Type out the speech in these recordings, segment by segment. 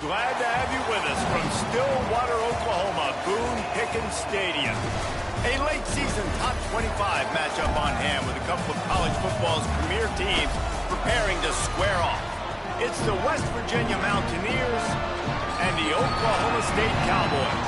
Glad to have you with us from Stillwater, Oklahoma, Boone-Pickens Stadium. A late season top 25 matchup on hand with a couple of college football's premier teams preparing to square off. It's the West Virginia Mountaineers and the Oklahoma State Cowboys.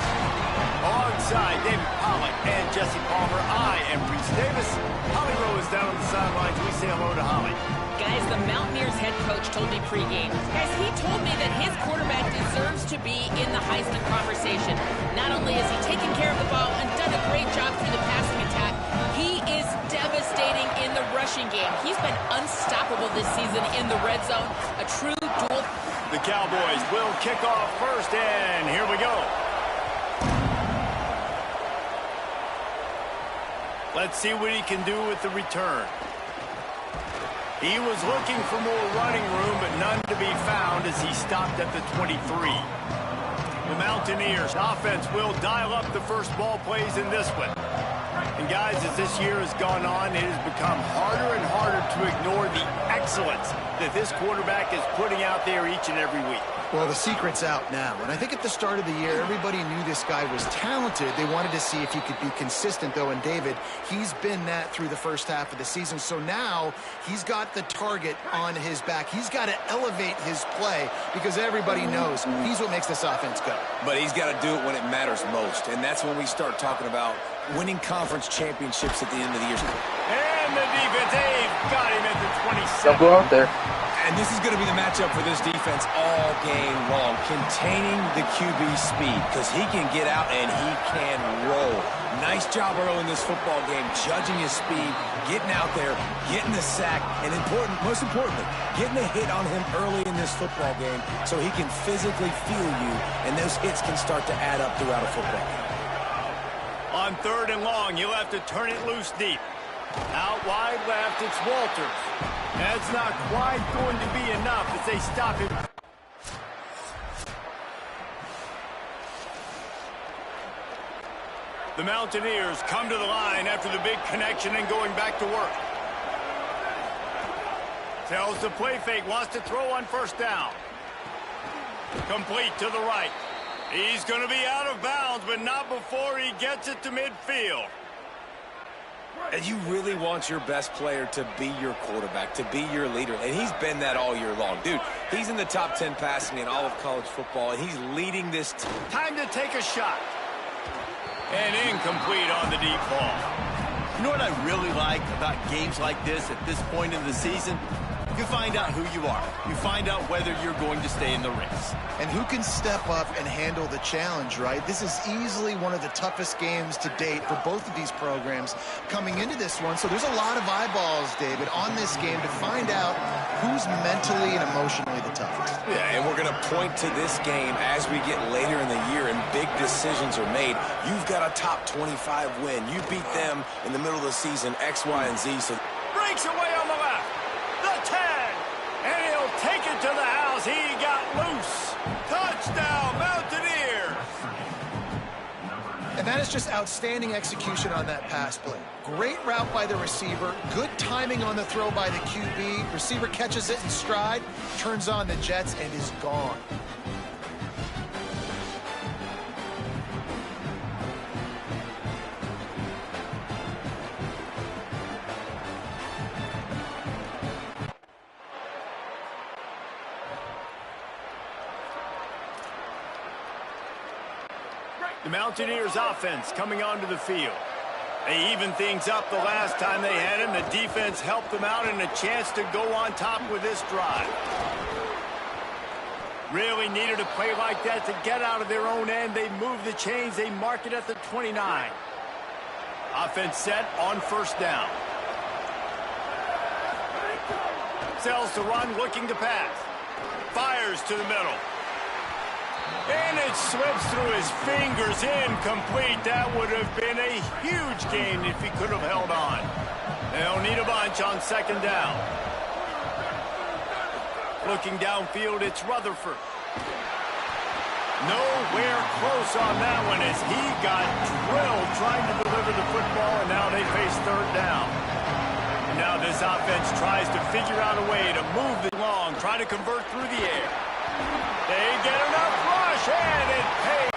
Alongside David Pollack and Jesse Palmer, I am Reese Davis. Holly Rowe is down on the sidelines. We say hello to Holly. Guys, the Mountaineers head coach told me pregame. Guys, he told me that his quarterback deserves to be in the Heisman conversation. Not only has he taken care of the ball and done a great job through the passing attack, he is devastating in the rushing game. He's been unstoppable this season in the red zone. A true dual. The Cowboys will kick off first, and here we go. Let's see what he can do with the return. He was looking for more running room, but none to be found as he stopped at the 23. The Mountaineers offense will dial up the first ball plays in this one. And guys, as this year has gone on, it has become harder and harder to ignore the excellence that this quarterback is putting out there each and every week. Well, the secret's out now, and I think at the start of the year, everybody knew this guy was talented. They wanted to see if he could be consistent, though, and David, he's been that through the first half of the season. So now he's got the target on his back. He's got to elevate his play because everybody knows he's what makes this offense go. But he's got to do it when it matters most, and that's when we start talking about winning conference championships at the end of the year. And the defense, they've got him at the 27. Don't go out there. And this is going to be the matchup for this defense all game long, containing the QB speed, because he can get out and he can roll. Nice job early in this football game, judging his speed, getting out there, getting the sack, and most importantly, getting a hit on him early in this football game so he can physically feel you, and those hits can start to add up throughout a football game. On 3rd and long, you'll have to turn it loose deep. Out wide left, it's Walters. That's not quite going to be enough as they stop him. The Mountaineers come to the line after the big connection and going back to work. Tells the play fake, wants to throw on 1st down. Complete to the right. He's going to be out of bounds, but not before he gets it to midfield. And you really want your best player to be your quarterback, to be your leader. And he's been that all year long. Dude, he's in the top 10 passing in all of college football, and he's leading this team. Time to take a shot. And incomplete on the deep ball. You know what I really like about games like this at this point in the season? You find out who you are. You find out whether you're going to stay in the race. And who can step up and handle the challenge, right? This is easily one of the toughest games to date for both of these programs coming into this one. So there's a lot of eyeballs, David, on this game to find out who's mentally and emotionally the toughest. Yeah, and we're going to point to this game as we get later in the year and big decisions are made. You've got a top 25 win. You beat them in the middle of the season, X, Y, and Z. So breaks away on the left. The 10. And he'll take it to the house. He got loose. Touchdown, Mountaineers. And that is just outstanding execution on that pass play. Great route by the receiver. Good timing on the throw by the QB. Receiver catches it in stride, turns on the jets, and is gone. The Mountaineers offense coming onto the field. They evened things up the last time they had him. The defense helped them out and a chance to go on top with this drive. Really needed a play like that to get out of their own end. They move the chains. They mark it at the 29. Offense set on 1st down. Sells to run, looking to pass. Fires to the middle. And it slips through his fingers, incomplete. That would have been a huge gain if he could have held on. They'll need a bunch on 2nd down. Looking downfield, it's Rutherford. Nowhere close on that one as he got drilled trying to deliver the football, and now they face 3rd down. Now this offense tries to figure out a way to move the long, try to convert through the air. They get enough rush, and it pays.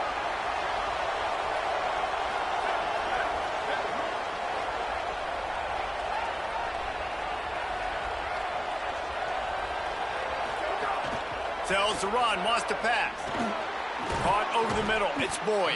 Tells to run, wants to pass. Caught over the middle. It's Boyd.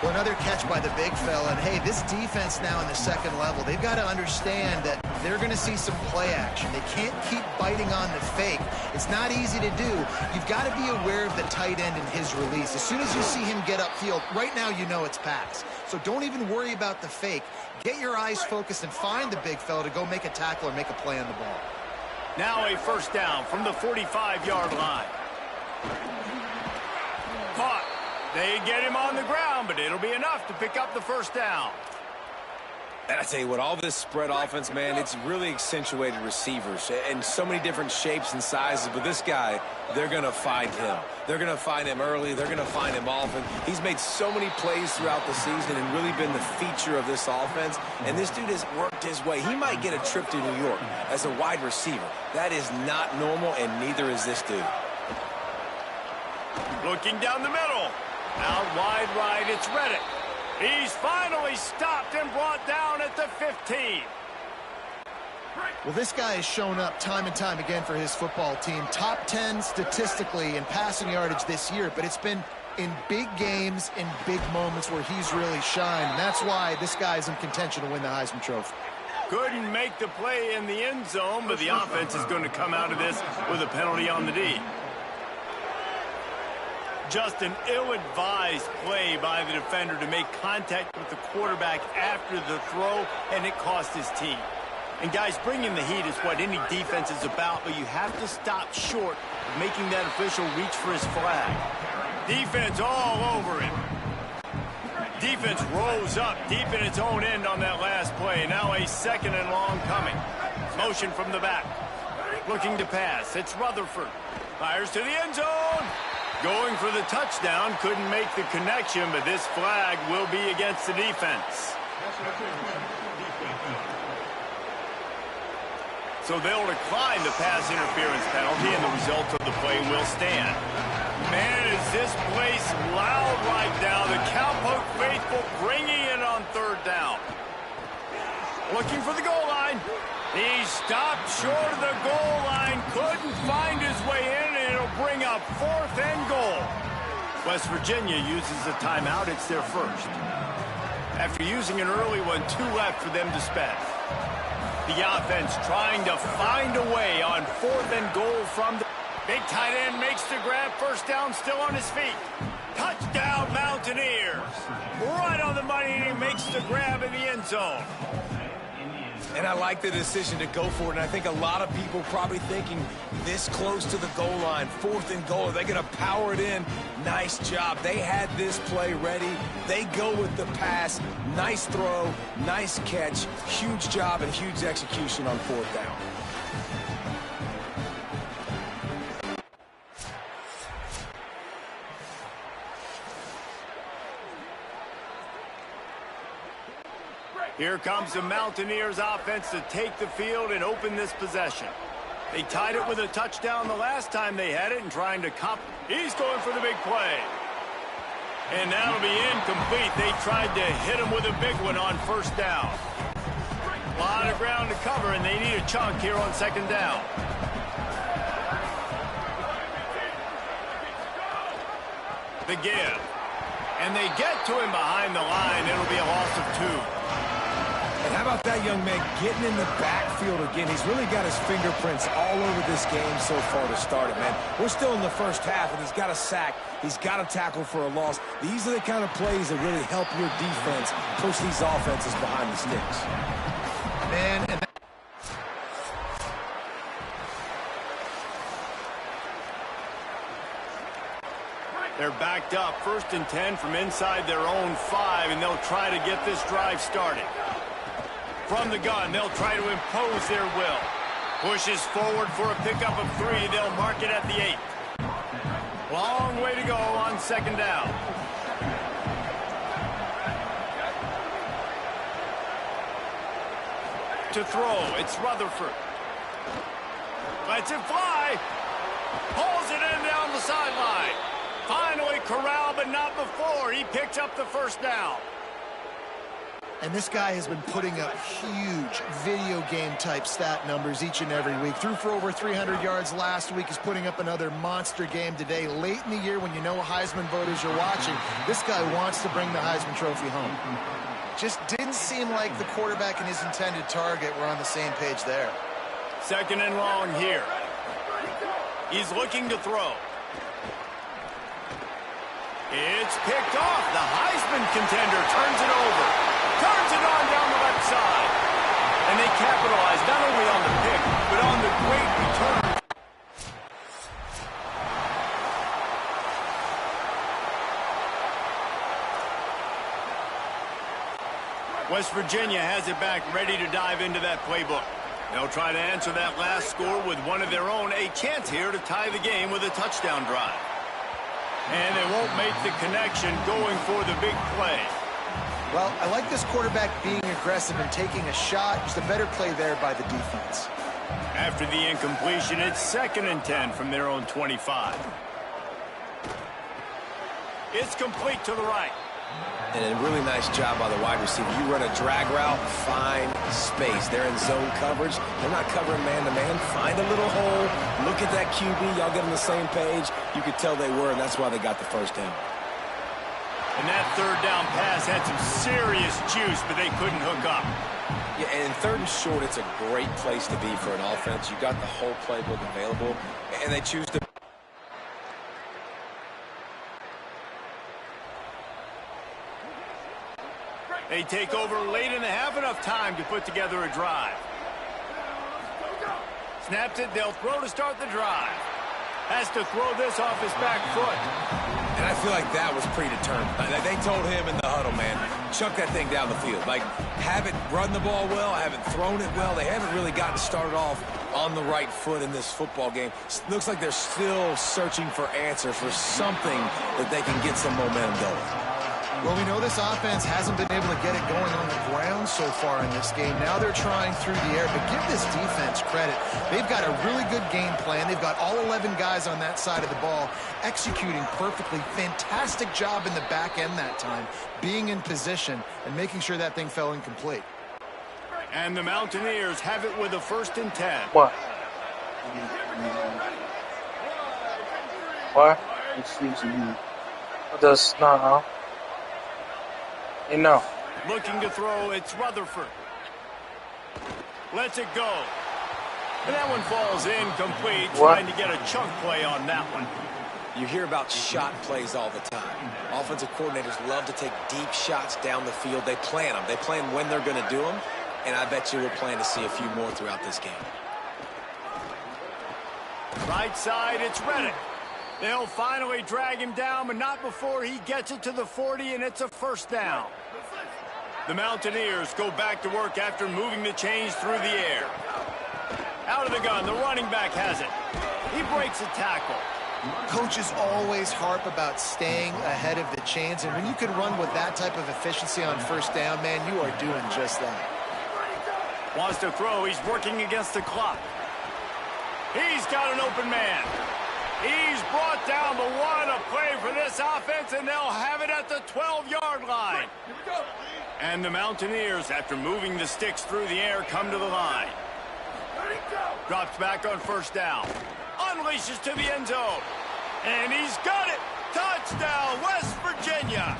Well, another catch by the big fella. And, hey, this defense now in the second level, they've got to understand that they're going to see some play action. They can't keep biting on the fake. It's not easy to do. You've got to be aware of the tight end and his release. As soon as you see him get upfield, right now you know it's pass. So don't even worry about the fake. Get your eyes focused and find the big fella to go make a tackle or make a play on the ball. Now a first down from the 45-yard line. Caught. They get him on the ground, but it'll be enough to pick up the first down. And I tell you what, all this spread offense, man, it's really accentuated receivers and so many different shapes and sizes. But this guy, they're going to find him. They're going to find him early. They're going to find him often. He's made so many plays throughout the season and really been the feature of this offense. And this dude has worked his way. He might get a trip to New York as a wide receiver. That is not normal, and neither is this dude. Looking down the middle. Out wide right, it's Reddick. He's finally stopped and brought down at the 15. Well, this guy has shown up time and time again for his football team. Top 10 statistically in passing yardage this year, but it's been in big games, in big moments where he's really shined. And that's why this guy's in contention to win the Heisman Trophy. Couldn't make the play in the end zone, but the offense is going to come out of this with a penalty on the D. Just an ill-advised play by the defender to make contact with the quarterback after the throw, and it cost his team. And, guys, bringing the heat is what any defense is about, but you have to stop short of making that official reach for his flag. Defense all over him. Defense rose up deep in its own end on that last play. Now a second and long coming. Motion from the back. Looking to pass. It's Rutherford. Fires to the end zone. Going for the touchdown, couldn't make the connection, but this flag will be against the defense. So they'll decline the pass interference penalty, and the result of the play will stand. Man, is this place loud right now. The Cowpoke faithful bringing it on third down. Looking for the goal line. He stopped short of the goal line, couldn't find his way in, and it'll bring up 4th and goal. West Virginia uses a timeout. It's their first. After using an early one, 2 left for them to spend. The offense trying to find a way on 4th and goal from the big tight end makes the grab. First down, still on his feet. Touchdown, Mountaineers. Right on the money, and he makes the grab in the end zone. And I like the decision to go for it. And I think a lot of people probably thinking this close to the goal line, 4th and goal, are they going to power it in? Nice job. They had this play ready. They go with the pass. Nice throw, nice catch, huge job and huge execution on 4th down. Here comes the Mountaineers offense to take the field and open this possession. They tied it with a touchdown the last time they had it and trying to He's going for the big play. And that'll be incomplete. They tried to hit him with a big one on first down. A lot of ground to cover, and they need a chunk here on second down. The give. And they get to him behind the line. It'll be a loss of 2. And how about that young man getting in the backfield again? He's really got his fingerprints all over this game so far to start it, man. We're still in the first half, and he's got a sack. He's got a tackle for a loss. These are the kind of plays that really help your defense push these offenses behind the sticks. Man, and they're backed up, 1st and 10 from inside their own 5, and they'll try to get this drive started. From the gun, they'll try to impose their will. Pushes forward for a pickup of 3. They'll mark it at the 8. Long way to go on second down. To throw, it's Rutherford. Lets it fly. Pulls it in now. the sideline. Finally corralled, but not before. He picks up the first down. And this guy has been putting up huge video game type stat numbers each and every week. Threw for over 300 yards last week. He's putting up another monster game today. Late in the year when you know Heisman voters are watching, this guy wants to bring the Heisman Trophy home. Just didn't seem like the quarterback and his intended target were on the same page there. Second and long here. He's looking to throw. It's picked off. The Heisman contender turns it over. Turns it on down the left side. And they capitalize not only on the pick, but on the great return. West Virginia has it back, ready to dive into that playbook. They'll try to answer that last score with one of their own. A chance here to tie the game with a touchdown drive. And they won't make the connection going for the big play. Well, I like this quarterback being aggressive and taking a shot. Just a better play there by the defense. After the incompletion, it's 2nd and 10 from their own 25. It's complete to the right. And a really nice job by the wide receiver. You run a drag route, find space. They're in zone coverage. They're not covering man-to-man. Find a little hole. Look at that QB. Y'all get on the same page. You could tell they were, and that's why they got the first down. And that third down pass had some serious juice, but they couldn't hook up. Yeah, and in 3rd and short, it's a great place to be for an offense. You got the whole playbook available, and they choose to. They take over late and have enough time to put together a drive. Snaps it, they'll throw to start the drive. Has to throw this off his back foot. And I feel like that was predetermined. They told him in the huddle, man, chuck that thing down the field. Like, haven't run the ball well, haven't thrown it well. They haven't really gotten started off on the right foot in this football game. Looks like they're still searching for answers, for something that they can get some momentum going. Well, we know this offense hasn't been able to get it going on the ground so far in this game. Now they're trying through the air, but give this defense credit. They've got a really good game plan. They've got all 11 guys on that side of the ball executing perfectly. Fantastic job in the back end that time, being in position and making sure that thing fell incomplete. And the Mountaineers have it with a 1st and 10. What? What? What does not, huh? You know. Looking to throw, it's Rutherford. Lets it go. And that one falls incomplete, trying to get a chunk play on that one. You hear about shot plays all the time. Offensive coordinators love to take deep shots down the field. They plan them. They plan when they're going to do them. And I bet you we'll plan to see a few more throughout this game. Right side, it's Reddick. They'll finally drag him down, but not before he gets it to the 40, and it's a 1st down. The Mountaineers go back to work after moving the chains through the air. Out of the gun, the running back has it. He breaks a tackle. Coaches always harp about staying ahead of the chains, and when you can run with that type of efficiency on 1st down, man, you are doing just that. Wants to throw. He's working against the clock. He's got an open man. He's brought down, but what a play for this offense, and they'll have it at the 12-yard line. And the Mountaineers, after moving the sticks through the air, come to the line. Drops back on 1st down. Unleashes to the end zone. And he's got it. Touchdown, West Virginia.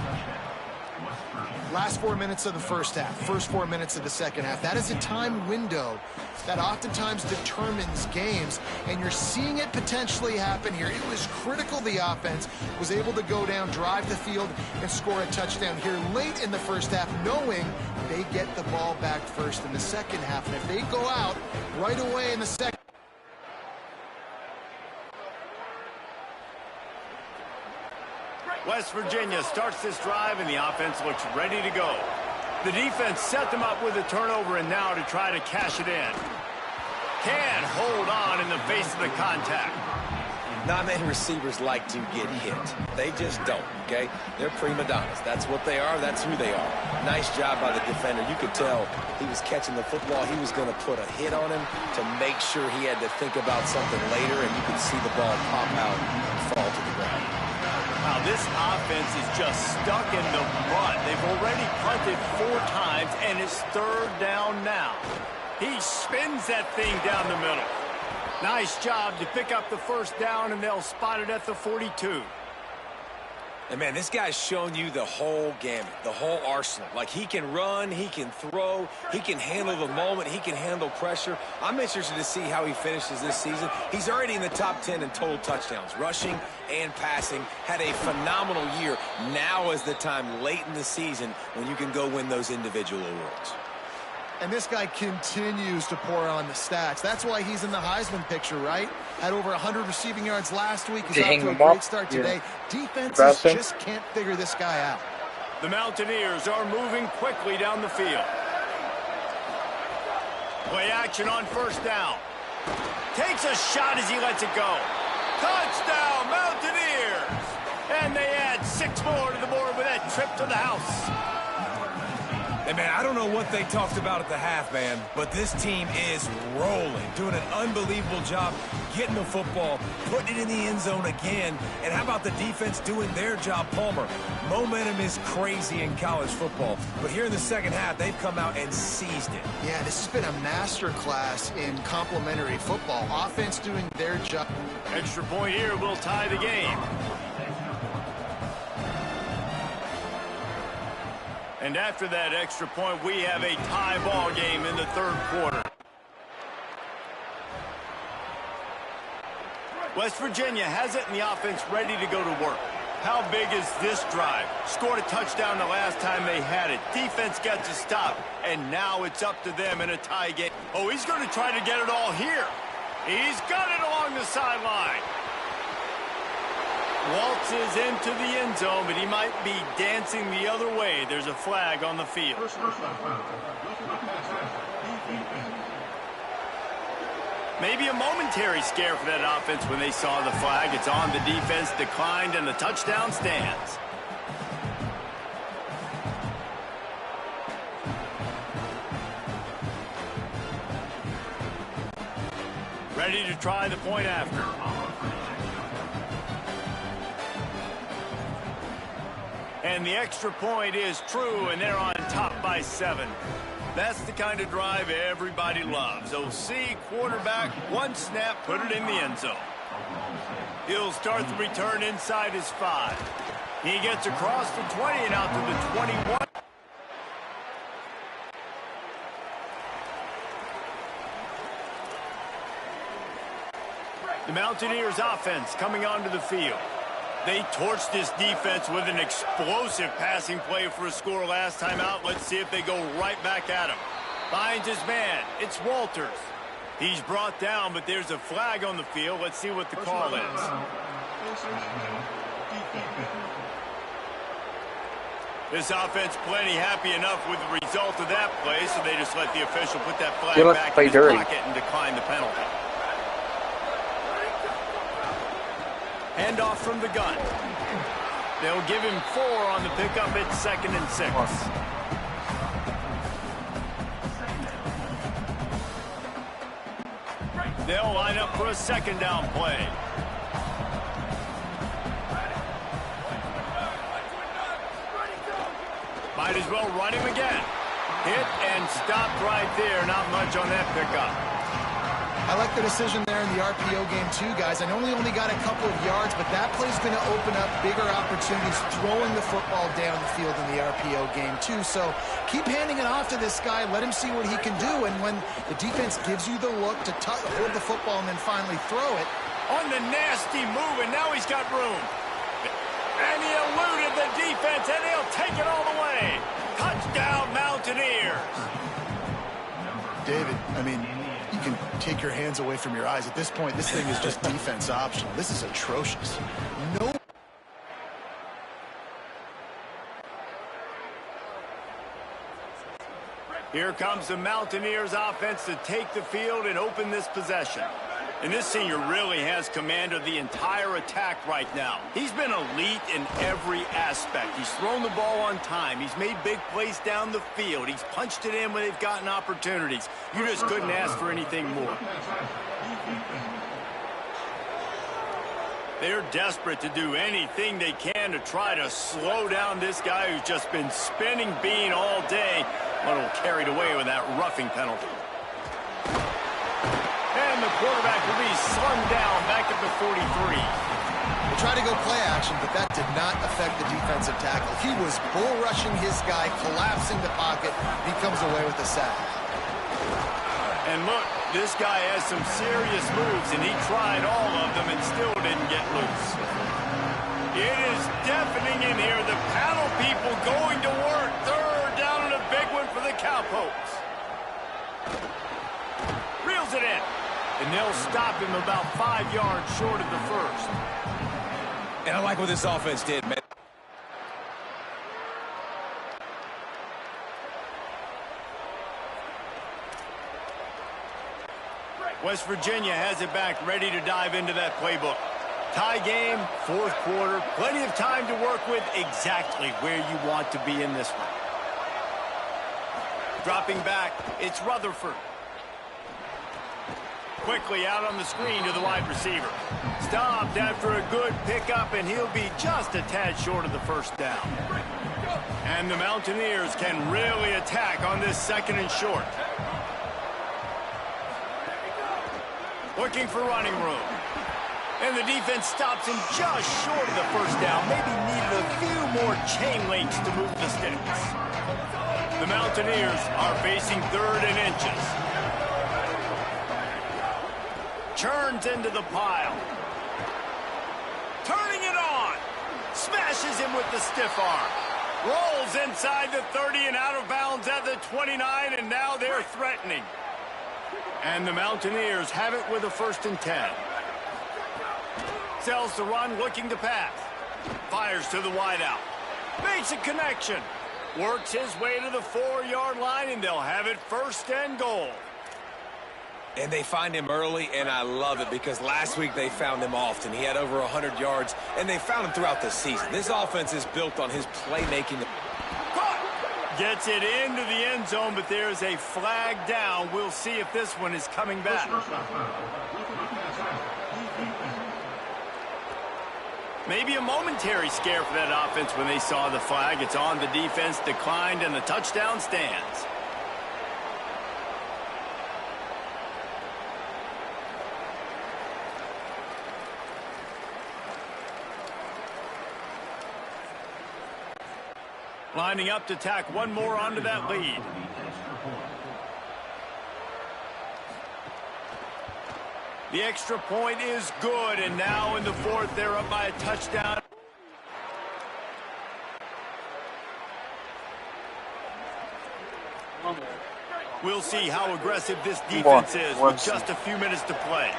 Last 4 minutes of the first half, first 4 minutes of the second half. That is a time window that oftentimes determines games, and you're seeing it potentially happen here. It was critical the offense was able to go down, drive the field, and score a touchdown here late in the first half, knowing they get the ball back first in the second half. And if they go out right away in the second, West Virginia starts this drive, and the offense looks ready to go. The defense set them up with a turnover, and now to try to cash it in. Can hold on in the face of the contact. Not many receivers like to get hit. They just don't, okay? They're prima donnas. That's what they are. That's who they are. Nice job by the defender. You could tell he was catching the football. He was going to put a hit on him to make sure he had to think about something later, and you could see the ball pop out and fall to the ground. Wow, this offense is just stuck in the mud. They've already punted 4 times, and it's 3rd down now. He spins that thing down the middle. Nice job to pick up the 1st down, and they'll spot it at the 42. And, man, this guy's shown you the whole gamut, the whole arsenal. Like, he can run, he can throw, he can handle the moment, he can handle pressure. I'm interested to see how he finishes this season. He's already in the top 10 in total touchdowns, rushing and passing. Had a phenomenal year. Now is the time late in the season when you can go win those individual awards. And this guy continues to pour on the stats. That's why he's in the Heisman picture, right? Had over 100 receiving yards last week. He's off to a great start today. Defenses just can't figure this guy out. The Mountaineers are moving quickly down the field. Play action on 1st down. Takes a shot as he lets it go. Touchdown, Mountaineers! And they add 6 more to the board with that trip to the house. Hey, man, I don't know what they talked about at the half, man, but this team is rolling, doing an unbelievable job getting the football, putting it in the end zone again. And how about the defense doing their job, Palmer? Momentum is crazy in college football, but here in the second half, they've come out and seized it. Yeah, this has been a masterclass in complementary football. Offense doing their job. Extra point here will tie the game. And after that extra point, we have a tie ball game in the 3rd quarter. West Virginia has it in the offense ready to go to work. How big is this drive? Scored a touchdown the last time they had it. Defense got to stop, and now it's up to them in a tie game. Oh, he's going to try to get it all here. He's got it along the sideline. Waltzes into the end zone, but he might be dancing the other way. There's a flag on the field. Maybe a momentary scare for that offense when they saw the flag. It's on. The defense declined, and the touchdown stands. Ready to try the point after. And the extra point is true, and they're on top by 7. That's the kind of drive everybody loves. OC, quarterback, 1 snap, put it in the end zone. He'll start the return inside his 5. He gets across the 20 and out to the 21. The Mountaineers offense coming onto the field. They torched this defense with an explosive passing play for a score last time out. Let's see if they go right back at him. Finds his man. It's Walters. He's brought down, but there's a flag on the field. Let's see what the call is. This offense plenty happy enough with the result of that play, so they just let the official put that flag back in his pocket and decline the penalty. Handoff from the gun. They'll give him 4 on the pickup. It's 2nd and 6. They'll line up for a 2nd down play. Might as well run him again. Hit and stopped right there. Not much on that pickup. I like the decision there in the RPO game too, guys. I know he only got a couple of yards, but that play's going to open up bigger opportunities throwing the football down the field in the RPO game too. So keep handing it off to this guy. Let him see what he can do. And when the defense gives you the look to hold the football and then finally throw it. On the nasty move, and now he's got room. And he eluded the defense, and he'll take it all the way. Touchdown, Mountaineers. David, I mean, you can take your hands away from your eyes. At this point, this thing is just defense optional. This is atrocious. No. Here comes the Mountaineers offense to take the field and open this possession. And this senior really has command of the entire attack right now. He's been elite in every aspect. He's thrown the ball on time. He's made big plays down the field. He's punched it in when they've gotten opportunities. You just couldn't ask for anything more. They're desperate to do anything they can to try to slow down this guy who's just been spinning bean all day. A little carried away with that roughing penalty. And the quarterback will be slung down back at the 43. They tried to go play action, but that did not affect the defensive tackle. He was bull rushing his guy, collapsing the pocket. He comes away with a sack. And look, this guy has some serious moves, and he tried all of them and still didn't get loose. It is deafening in here. The panel people going to work. Third down and a big one for the Cowpokes. Reels it in. And they'll stop him about 5 yards short of the first. And I like what this offense did, man. West Virginia has it back, ready to dive into that playbook. Tie game, fourth quarter, plenty of time to work with, exactly where you want to be in this one. Dropping back, it's Rutherford. Quickly out on the screen to the wide receiver. Stopped after a good pickup, and he'll be just a tad short of the first down. And the Mountaineers can really attack on this second and short. Looking for running room. And the defense stops him just short of the first down. Maybe needed a few more chain links to move the sticks. The Mountaineers are facing third and inches. Churns into the pile. Turning it on. Smashes him with the stiff arm. Rolls inside the 30 and out of bounds at the 29, and now they're threatening. And the Mountaineers have it with a 1st and 10. Sells the run, looking to pass. Fires to the wideout. Makes a connection. Works his way to the 4-yard line, and they'll have it 1st and goal. And they find him early, and I love it because last week they found him often. He had over 100 yards, and they found him throughout the season. This offense is built on his playmaking. Gets it into the end zone, but there's a flag down. We'll see if this one is coming back. Maybe a momentary scare for that offense when they saw the flag. It's on, the defense declined, and the touchdown stands. Lining up to tack one more onto that lead. The extra point is good, and now in the fourth, they're up by a touchdown. We'll see how aggressive this defense is with just a few minutes to play.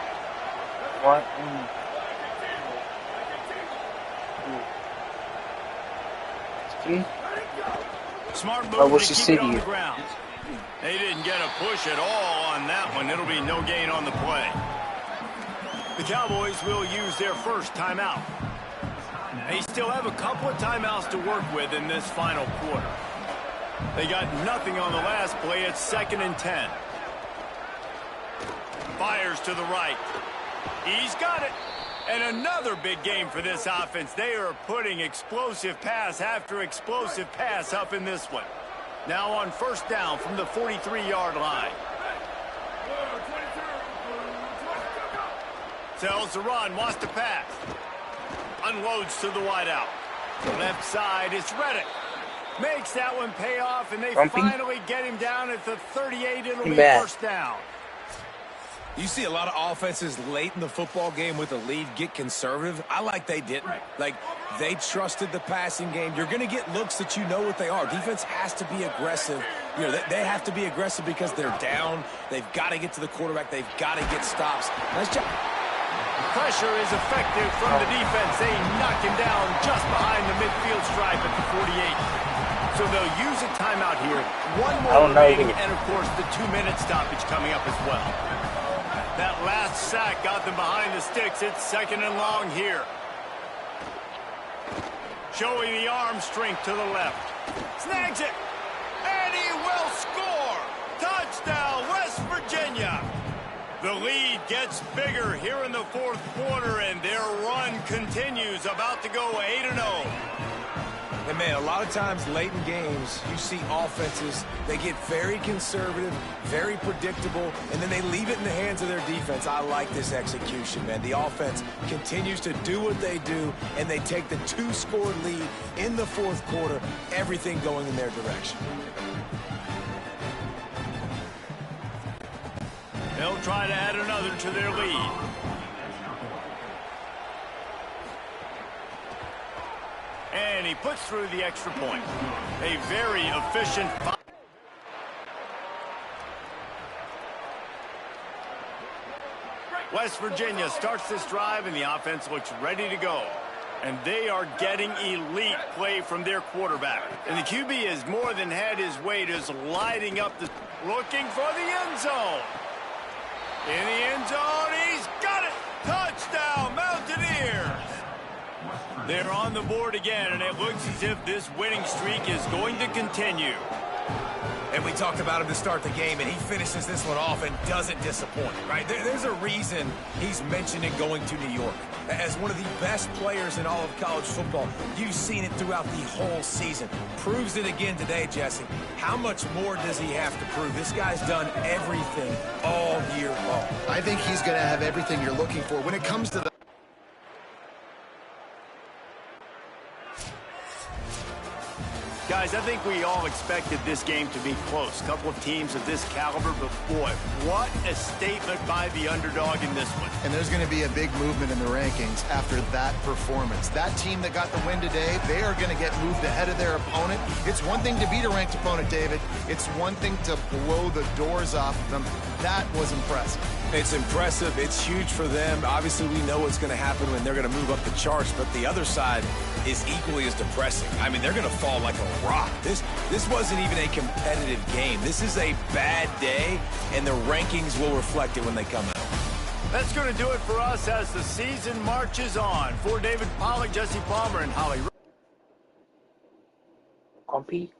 What? Smart move what's to the keep it on city? the ground. They didn't get a push at all on that one. It'll be no gain on the play. The Cowboys will use their first timeout. They still have a couple of timeouts to work with in this final quarter. They got nothing on the last play. It's 2nd and 10. Fires to the right. He's got it. And another big game for this offense. They are putting explosive pass after explosive pass up in this one. Now on 1st down from the 43-yard line. Sells the run, wants to pass. Unloads to the wideout. Left side, it's Reddick. Makes that one pay off, and they finally get him down at the 38. It'll be 1st down. You see a lot of offenses late in the football game with a lead get conservative. I like they didn't. Like, they trusted the passing game. You're going to get looks that you know what they are. Defense has to be aggressive. You know, they have to be aggressive because they're down. They've got to get to the quarterback. They've got to get stops. Nice job. Pressure is effective from the defense. They knock him down just behind the midfield stripe at the 48. So they'll use a timeout here. One more remaining, and of course the 2-minute stoppage coming up as well. That last sack got them behind the sticks. It's 2nd and long here. Showing the arm strength to the left. Snags it. And he will score. Touchdown, West Virginia. The lead gets bigger here in the 4th quarter, and their run continues. About to go 8-0. And, man, a lot of times late in games, you see offenses, they get very conservative, very predictable, and then they leave it in the hands of their defense. I like this execution, man. The offense continues to do what they do, and they take the 2-score lead in the 4th quarter, everything going in their direction. They'll try to add another to their lead. And he puts through the extra point. A very efficient... West Virginia starts this drive, and the offense looks ready to go. And they are getting elite play from their quarterback. And the QB has more than had his way, just lighting up the... Looking for the end zone. In the end zone, he's got it! Touchdown, Mountaineers! They're on the board again, and it looks as if this winning streak is going to continue. And we talked about him to start the game, and he finishes this one off and doesn't disappoint, right? There's a reason he's mentioned in going to New York. As one of the best players in all of college football, you've seen it throughout the whole season. Proves it again today, Jesse. How much more does he have to prove? This guy's done everything all year long. I think he's going to have everything you're looking for when it comes to the... Guys, I think we all expected this game to be close. A couple of teams of this caliber, but boy, what a statement by the underdog in this one. And there's going to be a big movement in the rankings after that performance. That team that got the win today, they are going to get moved ahead of their opponent. It's one thing to beat a ranked opponent, David. It's one thing to blow the doors off of them. That was impressive. It's impressive. It's huge for them. Obviously, we know what's going to happen when they're going to move up the charts, but the other side is equally as depressing. I mean, they're going to fall like a rock. This wasn't even a competitive game. This is a bad day, and the rankings will reflect it when they come out. That's going to do it for us as the season marches on. For David Pollack, Jesse Palmer, and Holly. Compy.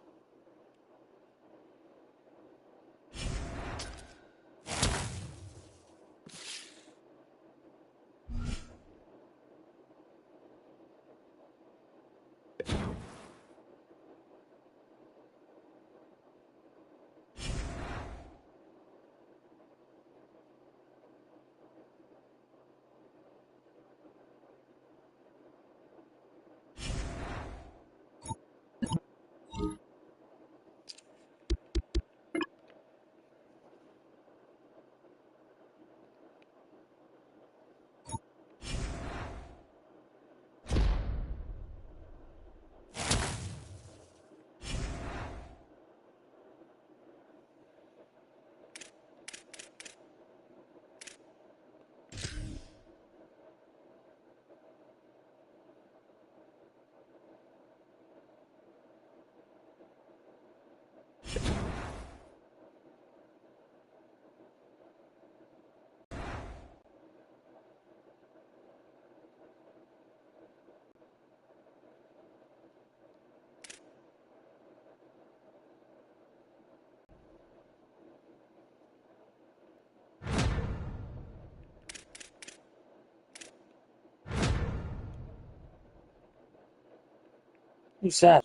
Who's that?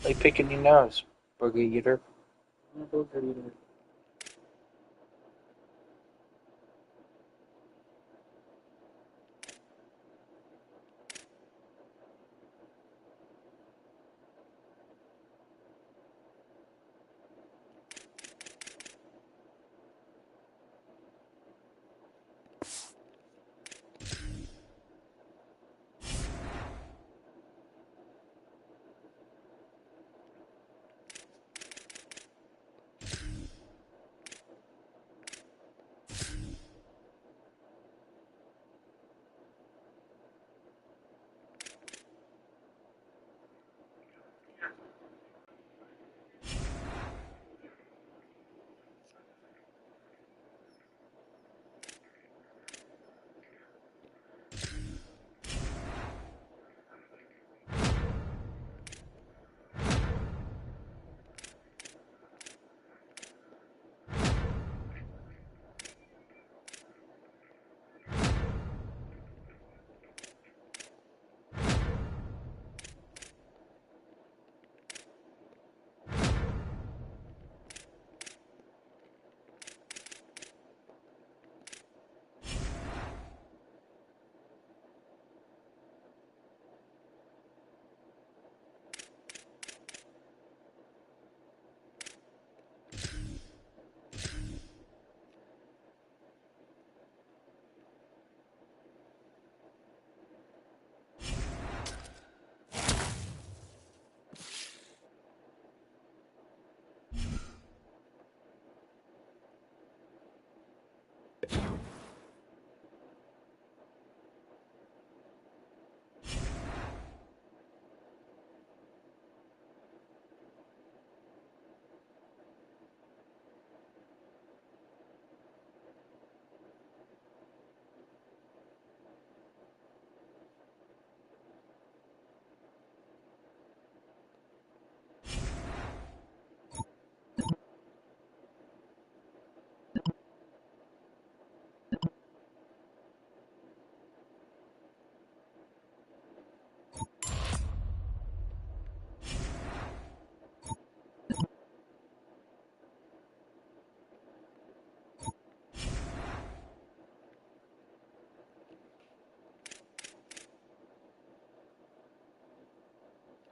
Like picking your nose, burger eater. Burger eater.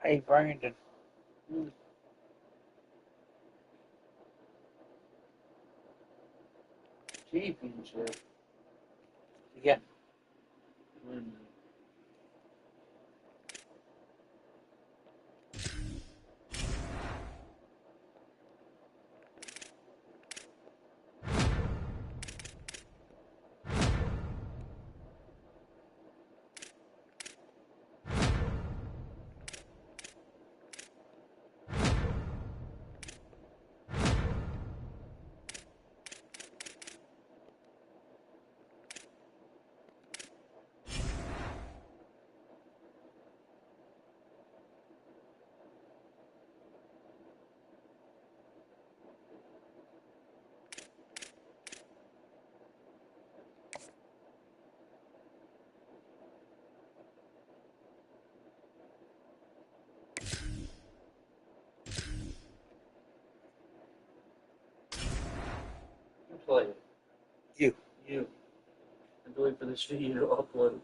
Hey, Brandon. Championship. Yeah. You play it. You. You. And wait for this video to upload.